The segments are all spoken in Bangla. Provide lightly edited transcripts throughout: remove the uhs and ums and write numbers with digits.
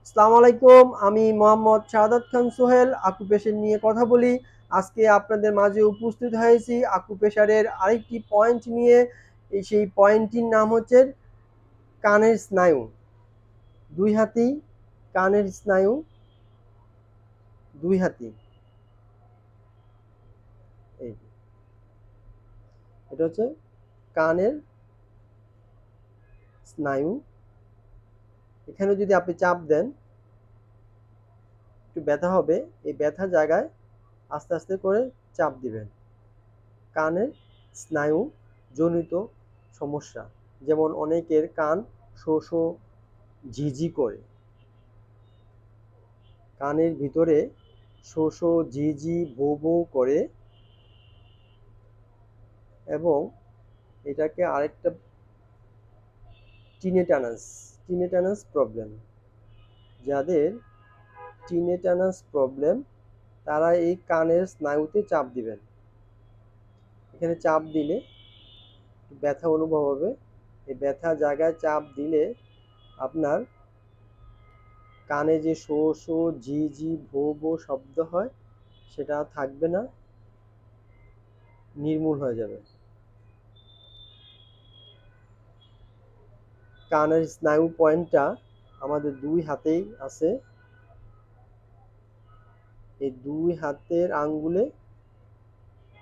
আসসালামু আলাইকুম। আমি মোহাম্মদ শাহাদাত খান সোহেল আকুপেশার নিয়ে কথা বলি। আজকে আপনাদের মাঝে উপস্থিত হয়েছি আকুপেশারের আরেকটি পয়েন্ট নিয়ে। সেই পয়েন্টটির নাম হচ্ছে কানের স্নায়ু। দুই হাতি কানের স্নায়ু, দুই হাতি। এই এটা হচ্ছে কানের স্নায়ু। এখানে যদি আপনি চাপ দেন একটু ব্যথা হবে। এই ব্যথা জায়গায় আস্তে আস্তে করে চাপ দিবেন। কানের স্নায়ু জনিত সমস্যা, যেমন অনেকের কান শো শো ঝিঝি করে, কানের ভিতরে শো শো ঝিঝি ভো ভো করে, এবং এটাকে আরেকটা টিনেটানাস টিনেটানাস প্রবলেম। যাদের টিনেটানাস প্রবলেম তারা এই কানের স্নায়ুতে চাপ দিবেন। এখানে চাপ দিলে ব্যথা অনুভব হবে। এই ব্যথা জায়গায় চাপ দিলে আপনার কানে যে শো শো ঝি ঝি ভো ভো শব্দ হয় সেটা থাকবে না, নির্মূল হয়ে যাবে। কানের স্নায়ু পয়েন্টটা আমাদের দুই হাতেই আছে। এই দুই হাতের আঙ্গুলে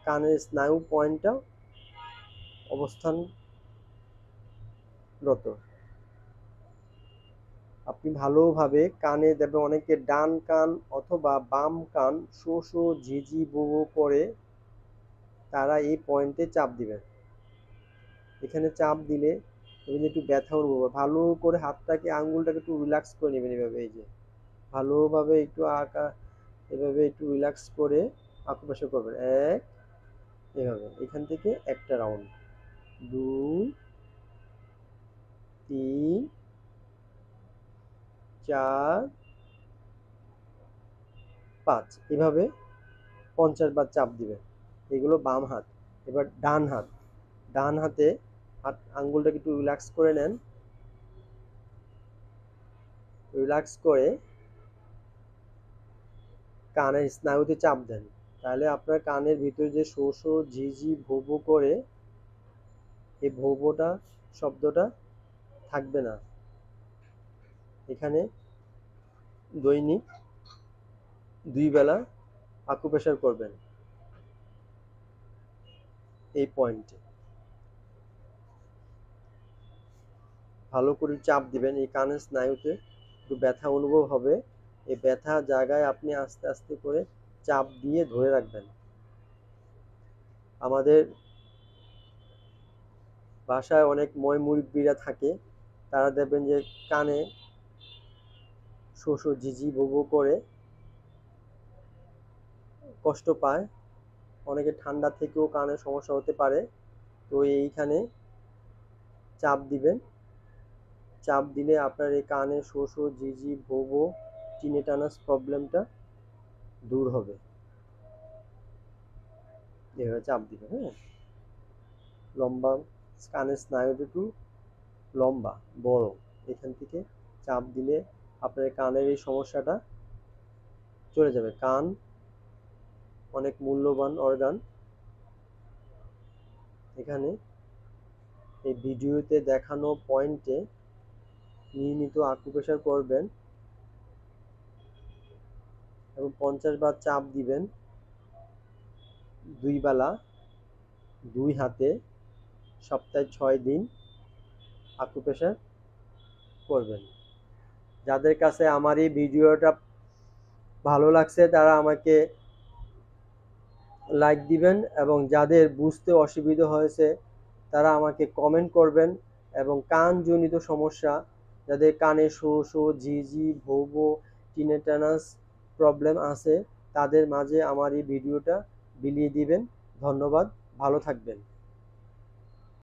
কানের স্নায়ু পয়েন্টটা অবস্থানরত। আপনি ভালোভাবে কানে দেবেন। অনেকে ডান কান অথবা বাম কান শো শো ঝিঝি বো বো করে, তারা এই পয়েন্টে চাপ দিবেন। এখানে চাপ দিলে একটু ব্যথা অনুভব হবে। ভালো করে হাতটাকে আঙ্গুলটাকে একটু রিল্যাক্স করে নেবেন। এভাবে এই যে ভালোভাবে একটু এভাবে একটু রিল্যাক্স করে আকুপাশে করবেন। এক, এভাবে এখান থেকে একটা রাউন্ড, দুই, তিন, চার, পাঁচ, এভাবে 50 বার চাপ দিবেন। এগুলো বাম হাত। এবার ডান হাত। ডান হাতে আঙ্গুলটাকে একটু রিল্যাক্স করে নেন। রিল্যাক্স করে কানের স্নায়ুতে চাপ দেন। তাহলে আপনার কানের ভিতরে যে শো শো ঝিঝি ভো ভো করে, এই ভো ভোটা শব্দটা থাকবে না। এখানে দৈনিক 2 বেলা আকুপ্রেশার করবেন এই পয়েন্টে। ভালো করে চাপ দিবেন। এই কানের স্নায়ুতে একটু ব্যথা অনুভব হবে। এই ব্যথা জায়গায় আপনি আস্তে আস্তে করে চাপ দিয়ে ধরে রাখবেন। আমাদের বাসায় অনেক মুরব্বীরা থাকে, তারা দেখবেন যে কানে শো শো ঝিঝি ভো ভো করে কষ্ট পায়। অনেকে ঠান্ডা থেকেও কানের সমস্যা হতে পারে। তো এইখানে চাপ দিবেন। চাপ দিলে আপনার এই কানে শো শো ঝিঝি ভো ভো টিনেটানাস প্রবলেমটা দূর হবে। এভাবে চাপ দিবেন। হ্যাঁ, লম্বা, কানের স্নায়ুটা একটু লম্বা বড়। এখান থেকে চাপ দিলে আপনার কানের এই সমস্যাটা চলে যাবে। কান অনেক মূল্যবান অর্গান। এখানে এই ভিডিওতে দেখানো পয়েন্টে নিয়মিত আকুপ্রেশার করবেন এবং 50 বার চাপ দিবেন। 2 বেলা 2 হাতে সপ্তাহে 6 দিন আকুপ্রেশার করবেন। যাদের কাছে আমার এই ভিডিওটা ভালো লাগছে তারা আমাকে লাইক দিবেন, এবং যাদের বুঝতে অসুবিধা হয়েছে তারা আমাকে কমেন্ট করবেন। এবং কানজনিত সমস্যা, যাদের কানে শো শো ঝিঝি ভো ভো টিনেটানাস প্রবলেম আছে, তাদের মাঝে আমার এই ভিডিওটা বিলিয়ে দিবেন। ধন্যবাদ, ভালো থাকবেন।